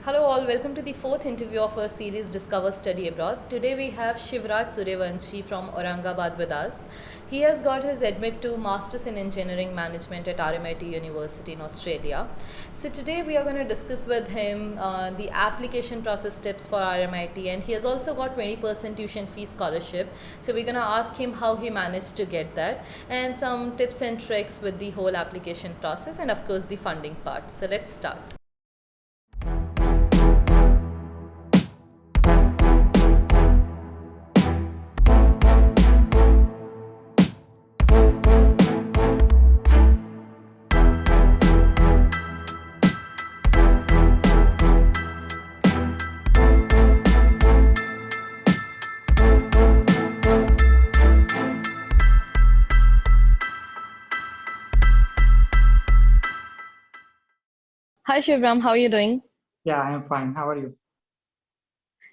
Hello all, welcome to the fourth interview of our series Discover Study Abroad. Today we have Shivraj Suryavanshi from Aurangabad with us. He has got his admit to Masters in Engineering Management at RMIT University in Australia. So today we are going to discuss with him the application process tips for RMIT, and he has also got 20% tuition fee scholarship. So we're going to ask him how he managed to get that and some tips and tricks with the whole application process and of course the funding part. So let's start. Hi Shivram, how are you doing? Yeah, I'm fine. How are you?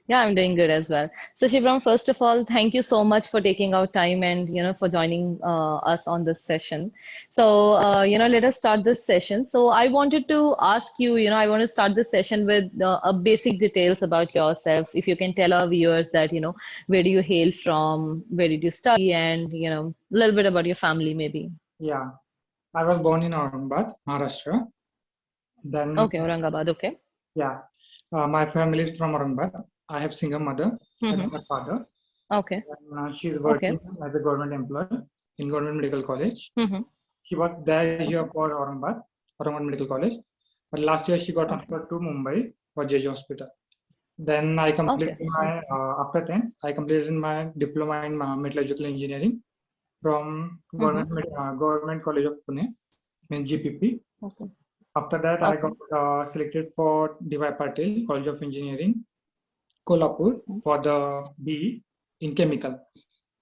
Yeah, I'm doing good as well. So Shivram, first of all, thank you so much for taking out time and for joining us on this session. So let us start this session. So I wanted to ask you, I want to start this session with a basic details about yourself. If you can tell our viewers that, where do you hail from, where did you study, and a little bit about your family maybe. Yeah, I was born in Aurangabad, Maharashtra. Then, Okay, Aurangabad, okay. yeah, my family is from Aurangabad. I have single mother and Mm-hmm. my father. Okay, And, she's okay. working as a government employee in government medical college. Mm-hmm. She was there here Okay, for Aurangabad Medical College. But last year she got okay, transferred to Mumbai for JJ Hospital. Then I completed okay, my, okay. after 10, I completed my diploma in metallurgical engineering from Mm-hmm. Government College of Pune, in GPP. Okay, After that, I okay. got selected for D.Y. Patil College of Engineering, Kolhapur, for the BE in chemical.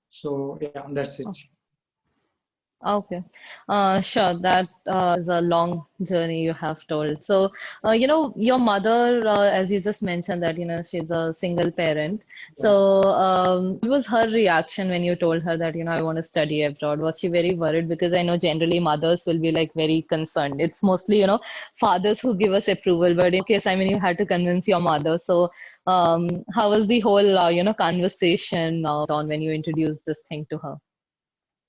So yeah, that's it. Okay, sure. That is a long journey you have told. So, your mother, as you just mentioned that, she's a single parent. Yeah. So, what was her reaction when you told her that, I want to study abroad? Was she very worried? Because I know generally mothers will be like very concerned. It's mostly, fathers who give us approval. But in case, I mean, you had to convince your mother. So, how was the whole, conversation on when you introduced this thing to her?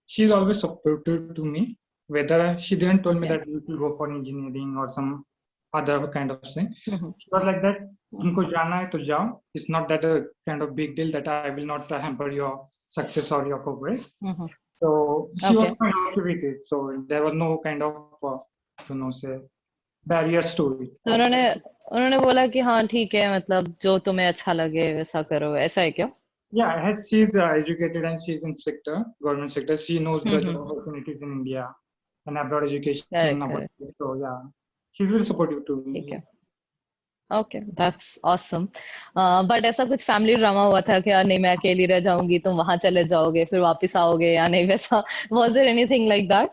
She's always supportive to me. Whether she didn't tell me Okay. that you should go for engineering or some other kind of thing. Mm-hmm. She was like that. Mm-hmm. तुमको जाना है तो जाओ. It's not that a kind of big deal that I will not hamper your success or your progress. Mm-hmm. So she was Okay. quite okay with it. So there was no kind of say barriers to it. तो उन्होंने उन्होंने बोला कि हाँ ठीक है मतलब जो तुम्हें अच्छा लगे वैसा करो ऐसा है क्या? Yeah, as she's educated and she's in government sector, she knows the job Mm-hmm. opportunities in India and abroad education correct correct opportunities. So yeah, she's very supportive to ठीक me. है. Okay that's awesome. बट ऐसा कुछ family drama हुआ था क्या? नहीं मैं अकेली रह जाऊंगी तुम वहां चले जाओगे फिर वापस आओगे या नहीं वैसा? Was there anything like that?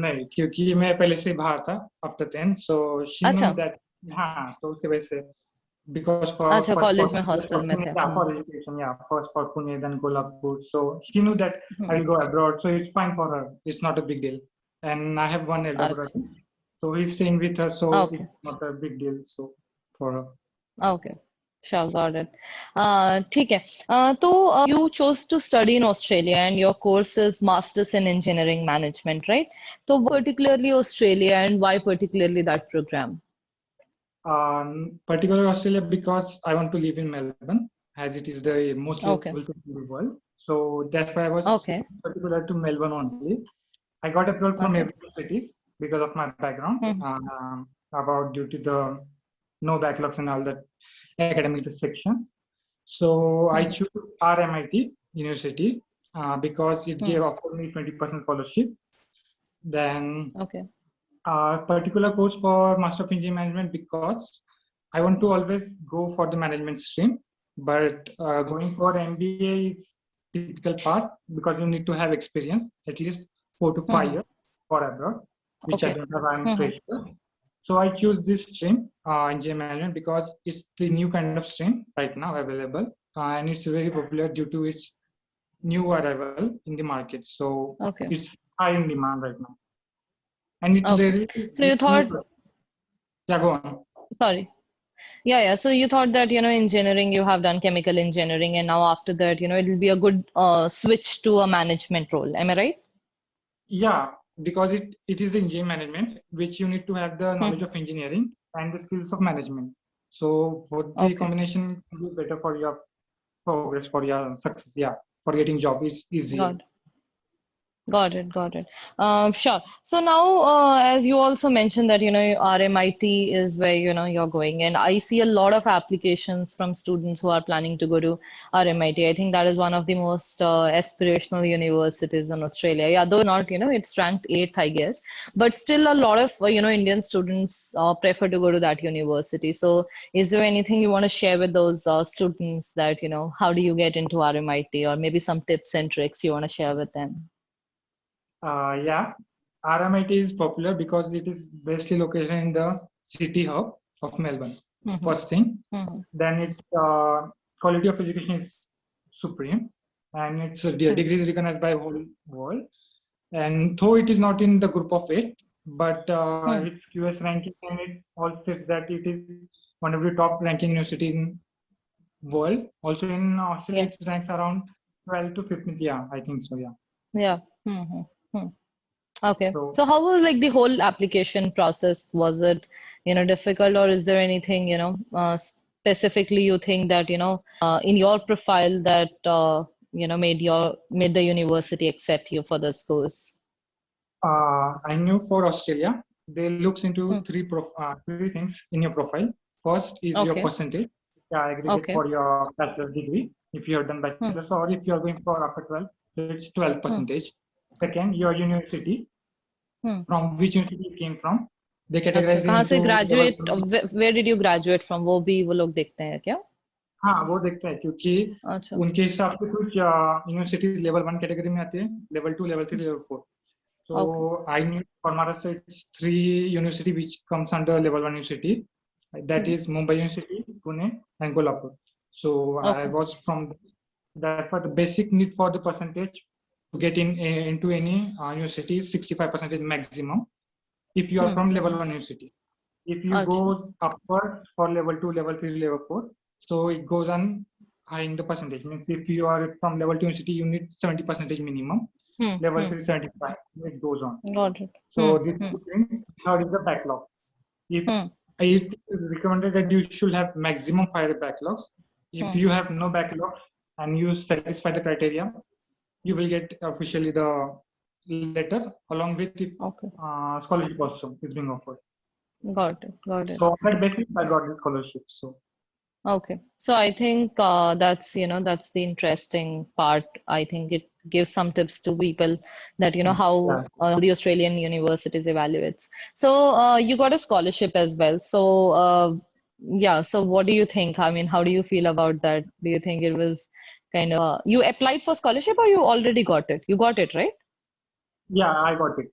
नहीं, क्योंकि मैं पहले से बाहर था आफ्टर 10, so she knew अच्छा. that. हाँ, तो उसकी वजह से because अच्छा कॉलेज में हॉस्टल for में Pune, थे. yeah, for education, yeah, first for Pune, then Kolhapur. So she knew that hmm. I'll go abroad, so it's fine for her. It's not a big deal. And I have one elder अच्छा. brother, so he's staying with her, so okay. it's not a big deal. So for her. Okay, sure, got it. ठीक है. तो you chose to study in Australia and your course is Masters in Engineering Management, right? So particularly Australia and why particularly that program? Particularly Australia because I want to live in Melbourne, as it is the most Okay, livable city in the world. So that's why I was okay, particular to Melbourne only. I got approval from okay. every city because of my background, Hmm. about due to the no backlogs and all that academic sections. So I Hmm. choose RMIT University because it Hmm. gave offered me 20% scholarship. Then Okay. particular course for Master of Engineering Management because I want to always go for the management stream, but going for MBA is typical path because you need to have experience at least 4 to 5 Hmm. years for abroad, which I Okay. don't have. I'm Hmm. fresher. So I choose this stream, engineering management, because it's the new kind of stream right now available, and it's very popular due to its new arrival in the market. So Okay. it's high in demand right now, and it's Okay. really So you new. thought, Yeah, go on. sorry. Yeah. So you thought that, engineering, you have done chemical engineering, and now after that, it will be a good switch to a management role. Am I right? Yeah, because it is the engineering management, which you need to have the knowledge Hmm. of engineering and the skills of management. So both the Okay. combination will be better for your progress, for your success. Yeah, for getting job is easier. Got Got it, got it. Sure. So now, as you also mentioned that, RMIT is where, you're going, and I see a lot of applications from students who are planning to go to RMIT. I think that is one of the most aspirational universities in Australia. Yeah, though not, it's ranked eighth, I guess, but still a lot of, Indian students prefer to go to that university. So is there anything you want to share with those students that, how do you get into RMIT, or maybe some tips and tricks you want to share with them? Yeah, RMIT is popular because it is basically located in the city hub of Melbourne. Mm-hmm. First thing, Mm-hmm. then its quality of education is supreme, and its degree is recognized by whole world. And though it is not in the group of eight, but Hmm. its QS ranking and it also says that it is one of the top ranking university in world. Also in Australia, Yeah. it ranks around 12 to 15. Yeah, I think so. Yeah. Yeah. Hmm. Hmm. Okay. So So how was like the whole application process? Was it, difficult, or is there anything, specifically you think that, in your profile that, made the university accept you for this course? I knew for Australia, they looks into Hmm. three things in your profile. First is your Okay. percentage, aggregate Okay. for your bachelor's degree. If you have done Hmm. bachelor's, or if you are going for after 12, it's 12 Hmm. percentage. Second, your university, Hmm. from which university you came from. They अच्छा, categorize कहाँ से into level graduate? one. Where did you graduate from? वो भी वो लोग देखते हैं क्या? हाँ, वो देखते हैं क्योंकि अच्छा. उनके हिसाब से कुछ यूनिवर्सिटी लेवल वन कैटेगरी में आती है, level two, level three, level four. So Okay. I knew for Maharashtra it's three university which comes under level one university. That Hmm. is Mumbai University, Pune, and Kolhapur. So I Okay. was from that. For the basic need for the percentage to get into any university is 65% maximum. If you are Hmm. from Hmm. level one university, if you go अच्छा. upward for level two, level three, level four, so it goes on high in the percentage. Means if you are from level two university, you need 70% minimum. Hmm. Level Hmm. 3 75, it goes on. Got it. Hmm. So these Hmm. two things, third is the backlog. If Hmm. it is recommended that you should have maximum 5 backlogs. If Hmm. you have no backlogs and you satisfy the criteria, you will get officially the letter along with it. Okay. Scholarship also is being offered. Got it. Got it. So on that basis, I got the scholarship. So Okay. So I think that's, that's the interesting part. I think it gives some tips to people that, how yeah, the Australian universities evaluates. So you got a scholarship as well. So yeah, so what do you think? I mean, how do you feel about that? Do you think it was kind of you applied for scholarship, or you already got it? You got it, right? yeah, I got it.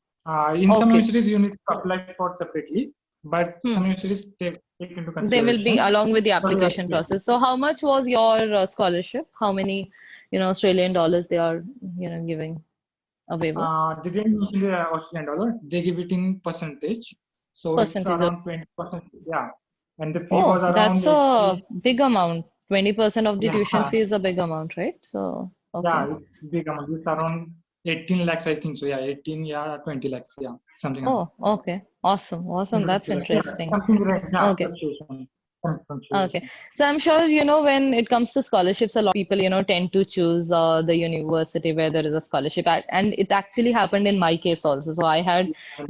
In some Okay. universities, you need to apply for separately, but Hmm. some universities take into They will be consideration. along with the So yes, application yes. process. So how much was your scholarship? How many, Australian dollars they are, giving a waiver? They didn't mention the Australian dollar. They give it in percentage. So it's Percentage of, around 20%. Yeah. And the fee was oh, around that's a 80. big amount. 20% of the Yeah. tuition fee is a big amount, right? So, okay. Yeah, it's big amount. It's around 18 lakhs, I think so. Yeah, 18, yeah, 20 lakhs. Yeah, something like that. Oh, okay. Awesome. Awesome. That's 20 lakhs. Yeah, interesting. something like, yeah, Okay. fluctuation. Okay. Fluctuation. So I'm sure, when it comes to scholarships, a lot of people, tend to choose the university where there is a scholarship. And it actually happened in my case also. So I had,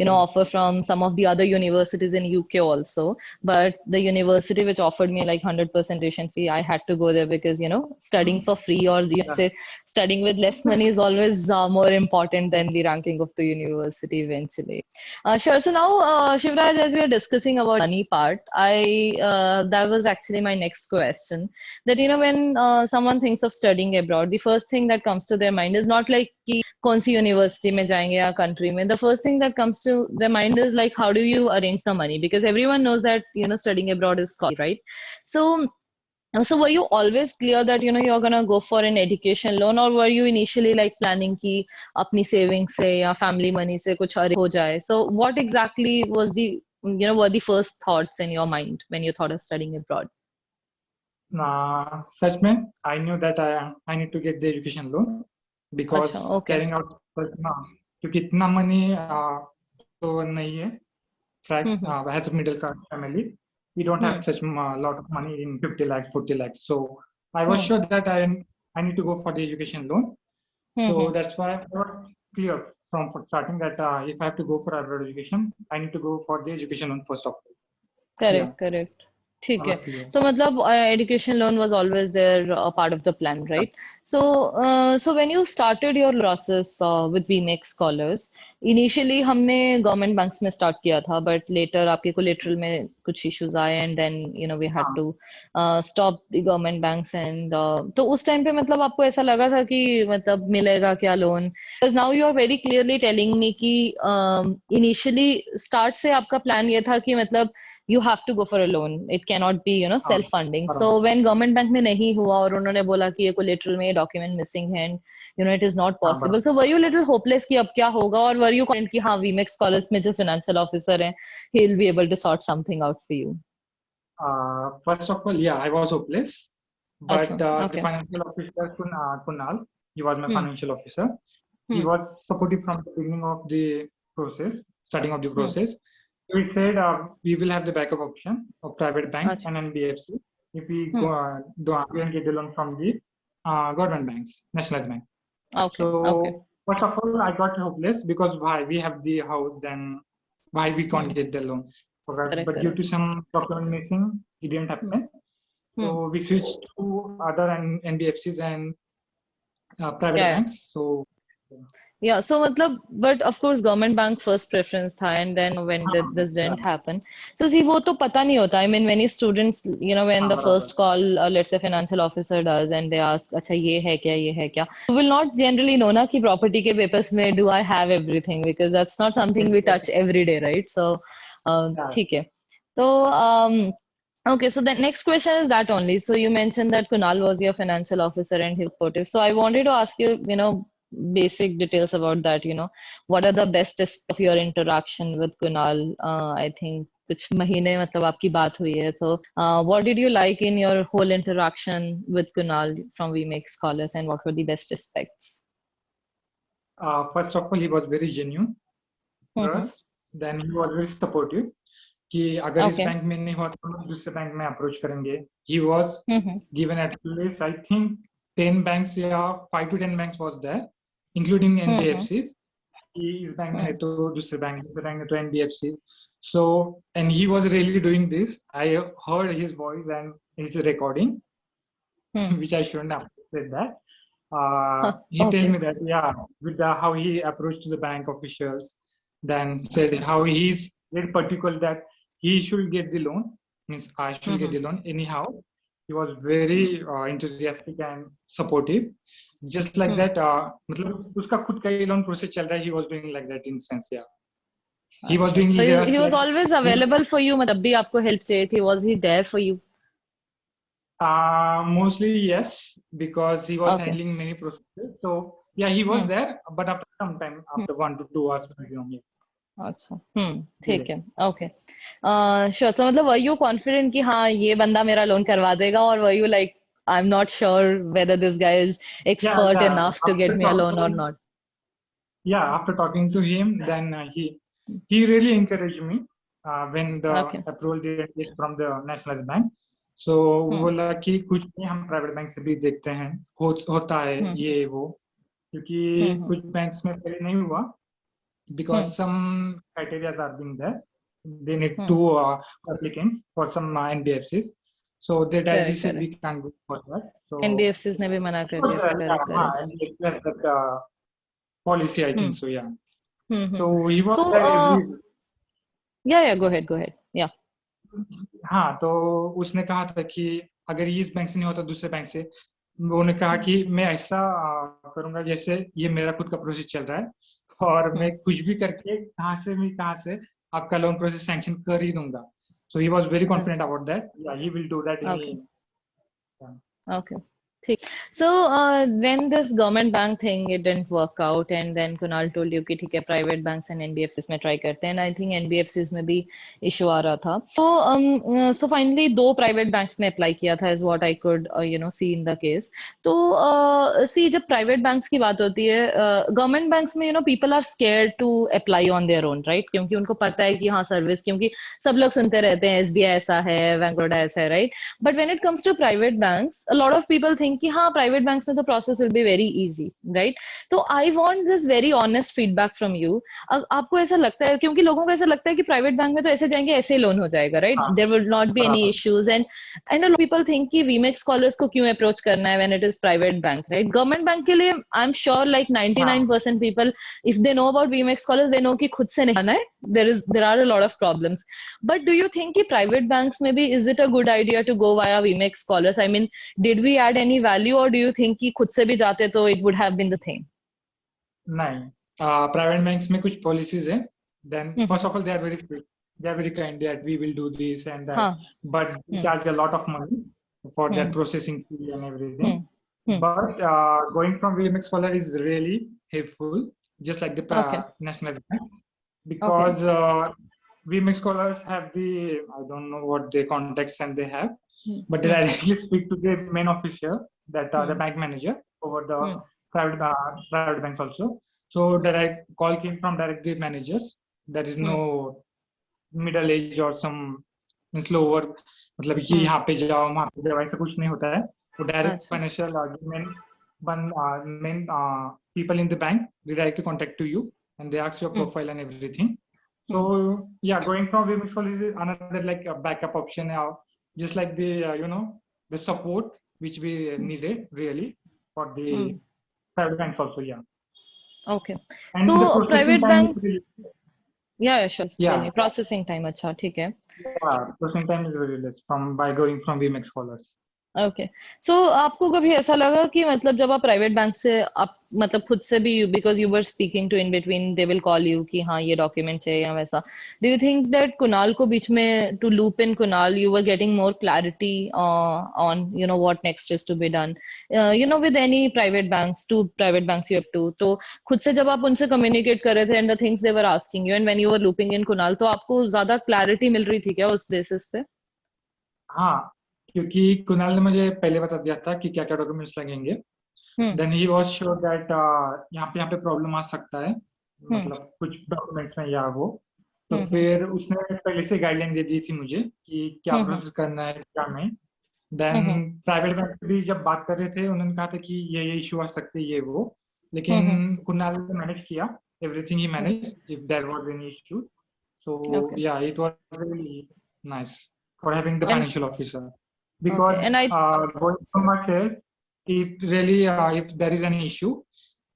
offer from some of the other universities in UK also. But the university which offered me like 100% tuition fee, I had to go there because, studying for free, or you Yeah. say studying with less money is always more important than the ranking of the university eventually. Sure. So now, Shivraj, as we are discussing about money part, that was actually my next question. That when someone thinks of studying abroad, the first thing that comes to their mind is not like कि कौन सी university में जाएंगे या country में. The first thing that comes to their mind is like how do you arrange the money, because everyone knows that studying abroad is costly, right? So so were you always clear that you're gonna go for an education loan, or were you initially like planning कि अपनी savings से या family money से कुछ arrange हो जाए? So what exactly was the were the first thoughts in your mind when you thought of studying abroad? सच में I knew that I need to get the education loan because अच्छा, okay. carrying out क्योंकि इतना money तो नहीं है. As a middle class family, we don't have such lot of money in 50 lakhs, 40 lakhs. So I was sure that I need to go for the education loan. So that's why I was clear from starting that if I have to go for abroad education, I need to go for the education loan first of all. Correct, correct. ठीक है. Clear. तो मतलब education loan was always there, a part of the plan, right? So when you started your process with VMake Scholars, initially हमने government banks में start किया था, but later आपके collateral में कुछ issues आए and then we had to stop the government banks and तो उस time पे मतलब आपको ऐसा लगा था कि मतलब मिलेगा क्या loan? Because now you are very clearly telling me कि initially start से आपका plan ये था कि मतलब you have to go for a loan. It cannot be, self funding. So when government bank में नहीं हुआ और उन्होंने बोला कि ये collateral में ये document missing है and it is not possible. So were you little hopeless कि अब क्या होगा और were you confident कि हाँ VMake Scholars में जो financial officer है he'll be able to sort something out for you? First of all, yeah, I was hopeless, but okay. the financial officer Kunal, he was my financial officer. He was supportive from the beginning of the process, starting of the process. So he said we will have the backup option of private banks and NBFC if we go and get the loan from the government banks, national banks. Okay. So first of all, I got hopeless because why we have the house, then why we can't get the loan? But due to some document missing, it didn't happen. So we switched to other NBFCs and private banks. So yeah, so matlab, but of course government bank first preference tha and then when this didn't happen. So see, wo to pata nahi hota. I mean, many students, when the first call, let's say financial officer does and they ask, acha ye hai kya? You will not generally know na ki property ke papers mein do I have everything because that's not something we touch every day, right? So, theek hai. So, okay, so the next question is that only. So you mentioned that Kunal was your financial officer and his supportive. So I wanted to ask you, basic details about that, what are the best of your interaction with Kunal? I think कुछ महीने मतलब आपकी बात हुई है. So what did you like in your whole interaction with Kunal from VMake Scholars and what were the best aspects? First of all, he was very genuine. First, then he was very supportive. कि अगर इस bank में नहीं हुआ तो हम दूसरे bank में अप्रोच करेंगे. He was given at least I think 10 banks या 5 to 10 banks was there, including NBFCs. कि इस बैंक में तो दूसरे बैंक में तो NBFCs. So and he was really doing this. I heard his voice and his recording, which I shouldn't have said that. He told me that with how he approached the bank officials, then said how he's very particular that he should get the loan, means I should get the loan anyhow. He was very enthusiastic and supportive. Just like that, मतलब उसका खुद का ही loan process चल रहा है. He was doing like that in sense, yeah. He was doing. So he was always available for you. मतलब भी आपको help चाहिए थी. Was he there for you? Mostly yes, because he was handling many processes. So yeah, he was there, but after some time, after 1 to 2 hours minimum. अच्छा, ठीक है, okay. Sure. So मतलब were you confident कि हाँ ये बंदा मेरा loan करवा देगा or were you like I'm not sure whether this guy is expert enough to get me a loan or not? Yeah, after talking to him, then he really encouraged me when the approval date is from the Nationalized Bank. So वो बोला कि कुछ नहीं हम private bank से भी देखते हैं, होता है ये वो, क्योंकि कुछ बैंक्स में पहले नहीं हुआ. Because some criteria are being there, they need 2 applicants for some NBFCs, so they directly said we can't go for that. So NBFCs ने भी मना कर दिया. NBFCs that policy, I think so, yeah. So he was there. Yeah, go ahead, yeah. हाँ, तो उसने कहा था कि अगर ये इस बैंक से नहीं होता दूसरे बैंक से, उन्होंने कहा कि मैं ऐसा करूंगा जैसे ये मेरा खुद का प्रोसेस चल रहा है और मैं कुछ भी करके कहाँ से आपका लोन प्रोसेस सैंक्शन कर ही दूंगा. So he was very confident about that. Yeah, he will do that. Okay. ठीक. So when this government bank thing it didn't work out and then Kunal told you कि ठीक है private banks and NBFCs में try करते हैं and I think NBFCs में भी issue आ रहा था. So finally दो private banks में apply किया था is what I could see in the case. तो see जब private banks की बात होती है government banks में people are scared to apply on their own, right? क्योंकि उनको पता है कि हाँ सर्विस क्योंकि सब लोग सुनते रहते हैं SBI ऐसा है बैंक बड़ौदा ऐसा है, right? But when it comes to private banks, a lot of people think कि हाँ private banks में तो process will be very easy, right? तो I want this very honest feedback from you. आपको ऐसा लगता है क्योंकि लोगों को ऐसा लगता है कि private bank में तो ऐसे जाएंगे ऐसे लोन हो जाएगा, right? हाँ There will not be any बराबर issues and a lot of people think कि VMAX scholars को क्यों approach करना है when it is private bank, right? Government bank के लिए I'm sure like हाँ 99% people if they know about VMAX scholars they know कि खुद से नहीं आना है. There are a lot of problems. But do you think कि private banks maybe is it a good idea to go via VMAX scholars? I mean, did we add any value or do you think कि खुद से भी जाते तो it would have been the thing? नहीं private banks में कुछ policies है then hmm first of all they are very kind that we will do this and that, हाँ but they hmm charge a lot of money for their hmm processing fee and everything. Hmm hmm But going from VMX Scholar is really helpful, just like the okay National Bank, okay because VMX Scholars have the, I don't know what the contacts and they have, but they hmm directly speak to the main officer, that the hmm bank manager over the hmm private banks also. So direct call came from directly managers. There is no middle age or some slower, मतलब कि यहाँ पे जाओ वहाँ पे जाओ ऐसा कुछ नहीं होता है. वो डायरेक्ट अच्छा financial main people in the bank, they directly contact to you and they ask your hmm profile and everything. So hmm yeah, going from VMX College is another like a backup option now, just like the the support which we needed really for the hmm private banks also. Yeah, okay. and the तो processing private time bank is really, yeah sure tell yeah, me processing time अच्छा ठीक है. processing time is very less from by going from VMX Scholars. Okay so आपको कभी ऐसा लगा कि मतलब जब आप प्राइवेट बैंक से आप मतलब खुद से भी because you were speaking to in between they will call you कि हाँ ये डॉक्यूमेंट चाहिए या वैसा do you think that Kunal को बीच में to loop in Kunal you were getting more clarity on what next is to be done with any private banks to private banks you have to तो खुद से जब आप उनसे कम्युनिकेट कर रहे थे and the things they were asking you and when you were looping in Kunal तो आपको ज्यादा क्लैरिटी मिल रही थी क्या उस बेसिस पे. हाँ, क्योंकि कुणाल ने मुझे पहले बता दिया था कि क्या क्या डॉक्यूमेंट्स लगेंगे. Hmm then he was sure that यहाँ पे प्रॉब्लम आ सकता है, हम्म मतलब कुछ डॉक्यूमेंट्स में या वो. तो हम्म फिर उसने पहले से गाइडलाइन दे दी थी मुझे कि क्या हम्म प्रोसेस करना है क्या नहीं. हम्म देन प्राइवेट बैंक से भी जब बात कर रहे थे उन्होंने कहा था कि ये इशू आ सकते हैं ये वो, हम्म लेकिन कुणाल ने मैनेज किया. एवरीथिंग ही hmm manage if there was any issue. So okay yeah, it was really nice for having the and financial officer, okay because and I going from myself, it really if there is an issue,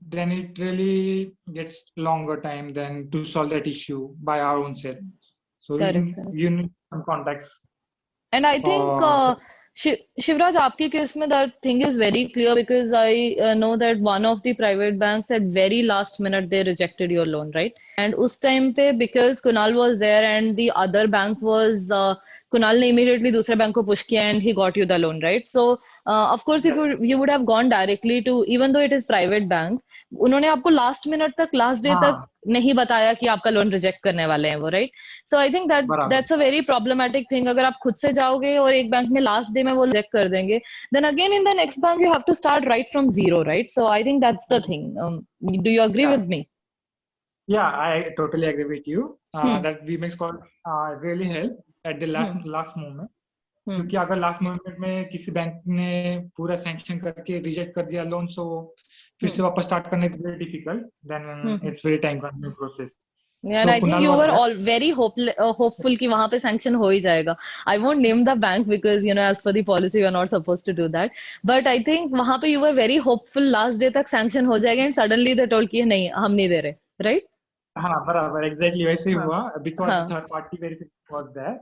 then it really gets longer time than to solve that issue by our own self. So correct correct you need some contacts. and I think Uh, Shivraj आपके case में that thing is very clear because I know that one of the private banks at very last minute they rejected your loan, right? And उस time पे because Kunal was there and the other bank was Kunal ने immediately दूसरे bank को push किया and he got you the loan, right? So of course if yes. you would have gone directly to even though it is private bank उन्होंने आपको last minute तक last day तक हाँ नहीं बताया कि आपका लोन रिजेक्ट करने वाले हैं वो, राइट? सो आई थिंक बराबर. That's a very problematic thing. अगर आप खुद से जाओगे और एक बैंक में लास्ट डे में वो रिजेक्ट कर देंगे then again in the next bank you have to start right from zero, right? So I think that's the thing. Do you agree Yeah, with me? yeah, I totally agree with you. Hmm That we makes call really help at the hmm last moment. Hmm क्योंकि अगर last moment में किसी bank ने पूरा sanction करके reject कर दिया loan, सो फिर से हम्म वापस स्टार्ट करना is very difficult, then hmm it's very time consuming process. And so I think Kunal you was were there. All very hopeful कि वहां पे सैंक्शन हो ही जाएगा. I won't name the bank because as per the policy we are not suppose to do that but I think वहां पे you were very hopeful last day तक sanction हो जाएगा एंड सडनली दे टोल्ड कि नहीं हम नहीं दे रहे, राइट? हाँ बराबर, एग्जैक्टली वैसे ही हाँ हुआ, बिकॉज हाँ third party verification was there.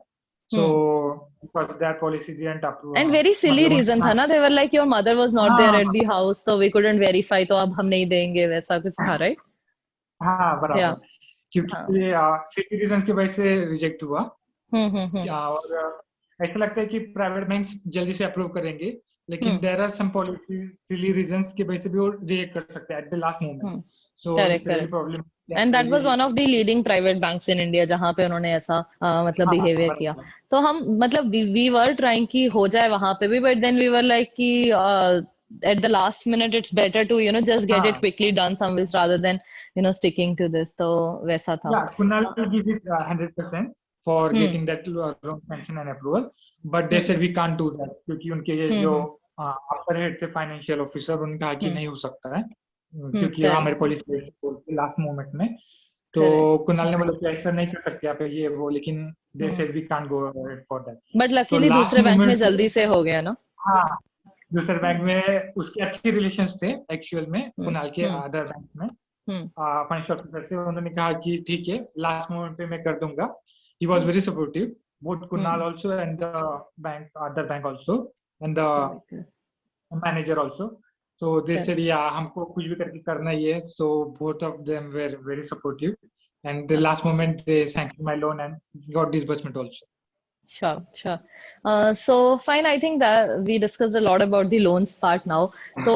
So hmm because that policy didn't approve, and very silly मतलब रीजन था हाँ ना. They were like your mother was not there at हाँ the house so we couldn't verify तो अब हम नहीं देंगे वैसा कुछ था, राइट? हाँ या बराबर, क्योंकि हाँ सिटी रीजन की वजह से रिजेक्ट हुआ. हम्म. और ऐसा लगता है कि प्राइवेट बैंक्स जल्दी से अप्रूव करेंगे, लेकिन there are some policy silly reasons की वजह से भी वो रिजेक्ट कर सकते हैं at the last moment. So correct it's really correct. Problem. And that was one of the leading private banks in India जहां पे उन्होंने ऐसा मतलब हाँ बिहेवियर किया. बराबर. तो हम मतलब वी वर ट्राइंग कि हो जाए वहां पे भी, but then we were like कि at the last minute it's better to just get it हाँ. quickly done somewhere rather than sticking to this. तो वैसा था. Yeah, Kunal will give it 100% for hmm. getting that loan sanction and approval, but they hmm. said we can't do that क्योंकि उनके ये जो हम्म. अपर head थे financial officer, उन्होंने कहा कि हम्म. नहीं हो सकता है, क्योंकि करेक्ट हमारे पॉलिसी लास्ट मोमेंट में. तो करेक्ट. कुणाल ने बोला कि ऐसा नहीं कर सकते आप ये वो, लेकिन they hmm. Said we can't go for that. But तो लकीली लास्ट दूसरे बैंक में मोमेंट पे, जल्दी से हो गया ना. हाँ, दूसरे बैंक हम्म. में उसके अच्छे रिलेशंस थे एक्चुअल में हम्म. कुणाल के हम्म. अदर बैंक्स में. हम्म. फाइनेंशियल ऑफिसर से उन्होंने कहा कि ठीक है लास्ट मोमेंट पे मैं कर दूंगा. He was very supportive, both Kunal hmm. also and the bank, other bank also, and the correct manager also. So they said, correct. yeah, हमको कुछ भी करके करना ही है. So both of them were very supportive, and the last moment they sanctioned my loan and got disbursement also. Sure, sure. So fine, I think that we discussed a lot about the loans part now. So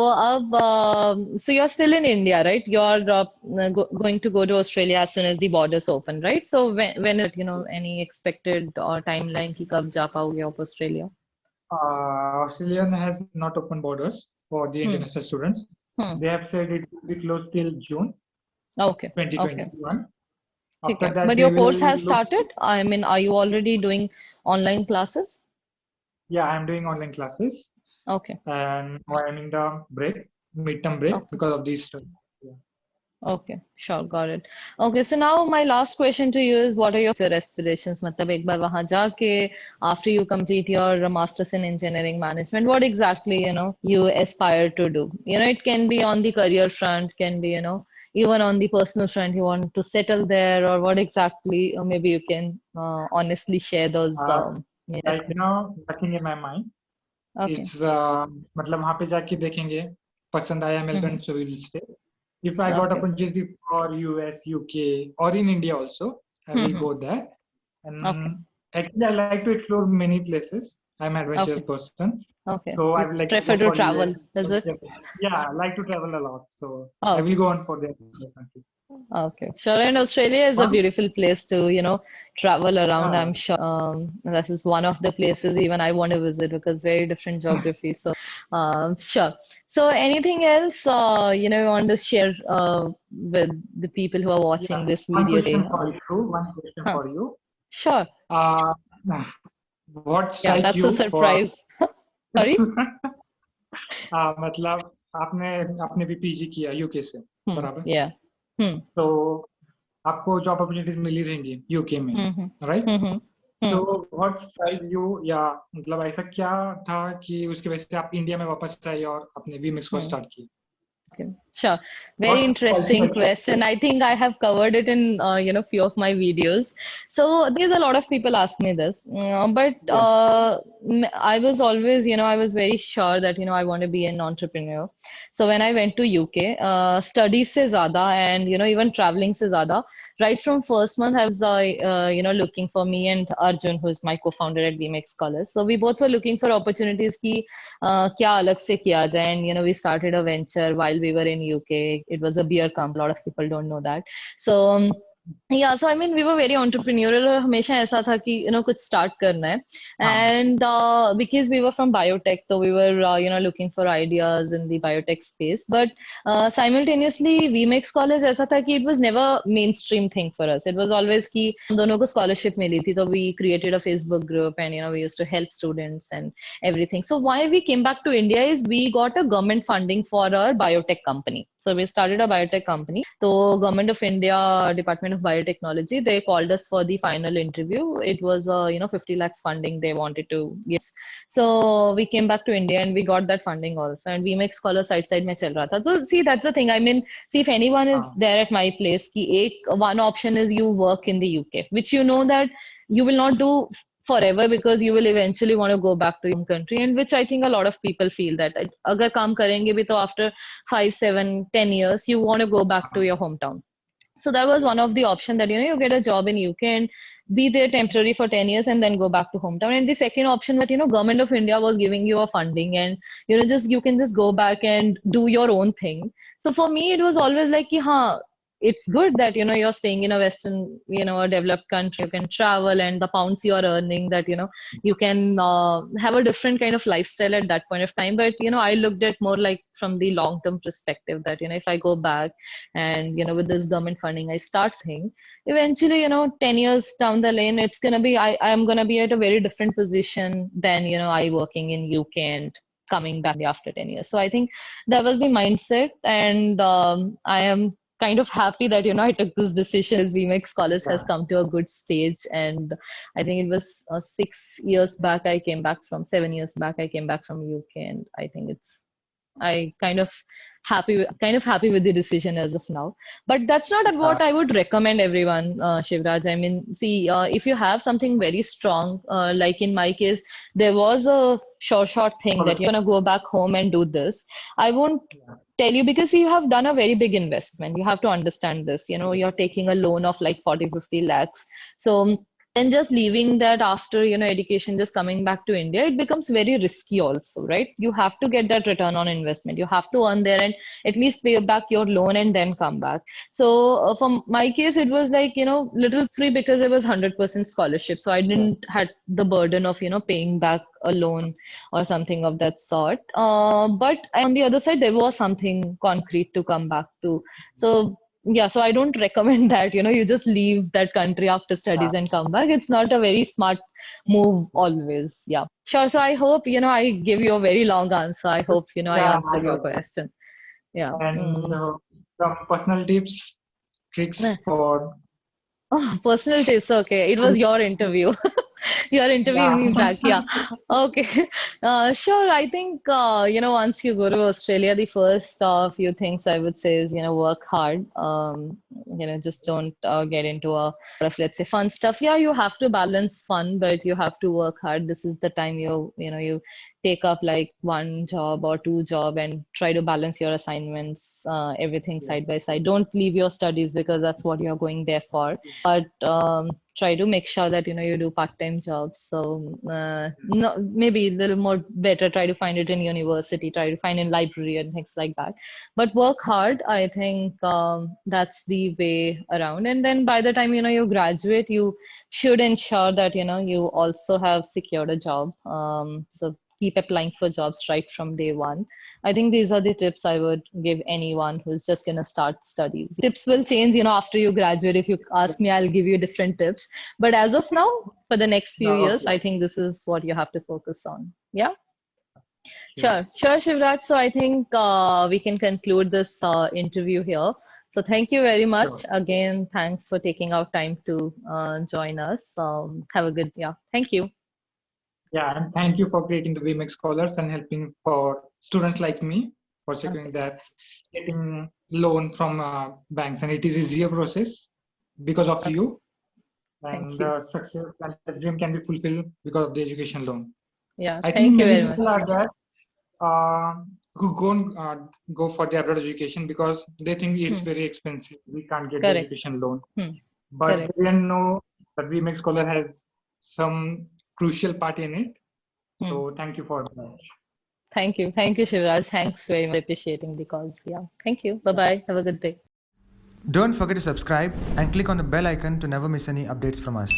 so you're still in India, right? You're going to go to Australia as soon as the borders open, right? So when it, any expected or timeline कि कब जा पाओगे आप Australia? Australia has not opened borders for the Hmm. international students. Hmm. They have said it will be closed till June Okay. Okay. 2021. ठीक After है. that, But they your course will has look. started? I mean, are you already doing online classes? Yeah, I'm doing online classes, Okay. and I'm in the midterm break Okay. because of these. Yeah. Okay, sure, got it. Okay, so now my last question to you is, what are your future aspirations? मतलब एक बार वहाँ जाके, after you complete your masters in engineering management, what exactly you aspire to do? It can be on the career front, can be even on the personal front. You want to settle there, or what exactly? Or maybe you can honestly share those. Right now, nothing in my mind. Okay. It's मतलब वहाँ पे जाके देखेंगे, पसंद आया Melbourne, so we will stay. If I got Okay. opportunity for US, UK, or in India also, I will go there. And Okay. actually, I like to explore many places. I'm an adventurous Okay. person, Okay. so I You would like to prefer go to for travel, US. is it? Yeah, I like to travel a lot, so Oh, I will okay. go on for the other countries. Okay, sure. And Australia is a Fun? beautiful place to, travel around. Yeah, I'm sure this is one of the places even I want to visit because very different geography. So, sure. So, anything else, you want to share with the people who are watching yeah. this One video question today? for you. One question Huh. for you. Sure. Uh, what Yeah, strike that's a you for? surprise. Sorry? मतलब आपने आपने भी PG किया UK से, बराबर? Yeah. तो आपको job opportunities मिली रहेंगी यूके में, right? Hmm. So what strike you, या मतलब ऐसा क्या था कि उसकी वजह से आप इंडिया में वापस आए और अपने वीमिक्स को स्टार्ट किया? Okay, sure. Very What's interesting ultimate? question. I think I have covered it in few of my videos. So there's a lot of people ask me this, but Yeah. I was always I was very sure that I want to be an entrepreneur. So when I went to UK, studies se zyada and even traveling se zyada, right from first month I was looking for, me and Arjun, who is my co-founder at VMX Scholars. So we both were looking for opportunities ki क्या अलग से किया जाए, and we started a venture while we were in UK. It was a beer company. A lot of people don't know that. So yeah, so I mean we were very entrepreneurial और हमेशा ऐसा था कि कुछ start करना है. And because we were from biotech, so we were looking for ideas in the biotech space, but simultaneously VMX College ऐसा था कि it was never mainstream thing for us. It was always कि हम दोनों को scholarship मिली थी, so we created a Facebook group and we used to help students and everything. So why we came back to India is we got a government funding for our biotech company. So we started a biotech company. So Government of India, Department of Biotechnology, they called us for the final interview. It was 50 lakhs funding they wanted to get. So we came back to India and we got that funding also. And VMX Scholar side में चल रहा था. So see, that's the thing. I mean, see, if anyone is there at my place, कि one option is you work in the UK, which you know that you will not do forever because you will eventually want to go back to your own country, and which I think a lot of people feel that अगर काम करेंगे भी तो after 5, 7, 10 years you want to go back to your hometown. So that was one of the option that, you get a job in UK and be there temporary for 10 years and then go back to hometown. And the second option that, government of India was giving you a funding and, you can just go back and do your own thing. So for me, it was always like, ki, हाँ, it's good that, you're staying in a Western, a developed country, you can travel and the pounds you're earning that, you can have a different kind of lifestyle at that point of time. But, I looked at more like from the long-term perspective that, if I go back and, with this government funding, I start saying, eventually, 10 years down the lane, it's going to be, I'm going to be at a very different position than, I working in UK and coming back after 10 years. So I think that was the mindset. And I am kind of happy that, I took this decision as VMEX Scholars has come to a good stage. And I think it was 7 years back I came back from UK. And I think I kind of happy with the decision as of now. But that's not what I would recommend everyone, Shivraj. I mean, see, if you have something very strong, like in my case, there was a short thing that you're gonna go back home and do this. I won't tell you because you have done a very big investment. You have to understand this. You're taking a loan of like 40-50 lakhs. So and just leaving that after education, just coming back to India, it becomes very risky also, right? You have to get that return on investment. You have to earn there and at least pay back your loan and then come back. So for my case, it was like little free because it was 100% scholarship, so I didn't had the burden of paying back a loan or something of that sort. But on the other side, there was something concrete to come back to. So yeah, so I don't recommend that, you just leave that country after studies and come back. It's not a very smart move always. Yeah. Sure. So I hope, I give you a very long answer. I hope, I answered your question. Yeah. And some personal tips, tricks for Oh, personal tips. Okay. It was your interview. You're interviewing me back. Yeah. Okay. Sure. I think, once you go to Australia, the first few things I would say is, work hard. Just don't get into a lot of, let's say, fun stuff. Yeah, you have to balance fun, but you have to work hard. This is the time you take up like one job or two job and try to balance your assignments, everything side by side. Don't leave your studies because that's what you're going there for. But try to make sure that you do part-time jobs. So no, maybe a little more better. Try to find it in university. Try to find in library and things like that. But work hard. I think that's the way around. And then by the time you graduate, you should ensure that you also have secured a job. So keep applying for jobs right from day one. I think these are the tips I would give anyone who's just going to start studies. Tips will change, after you graduate. If you ask me, I'll give you different tips. But as of now, for the next few years, I think this is what you have to focus on. Yeah? Sure, Shivraj. So I think we can conclude this interview here. So thank you very much. Again, thanks for taking out time to join us. Have a good, thank you. Yeah, and thank you for creating the VMEX Scholars and helping for students like me for securing that, getting loan from banks, and it is easier process because of you. And success and the dream can be fulfilled because of the education loan. Yeah, I think many people are there who go for the abroad education because they think it's very expensive. We can't get the education loan. But they didn't know that VMEX Scholar has some crucial part in it. So thank you for that. Thank you, Shivraj. Thanks very much for appreciating the calls. Yeah, thank you. Bye-bye. Have a good day. Don't forget to subscribe and click on the bell icon to never miss any updates from us.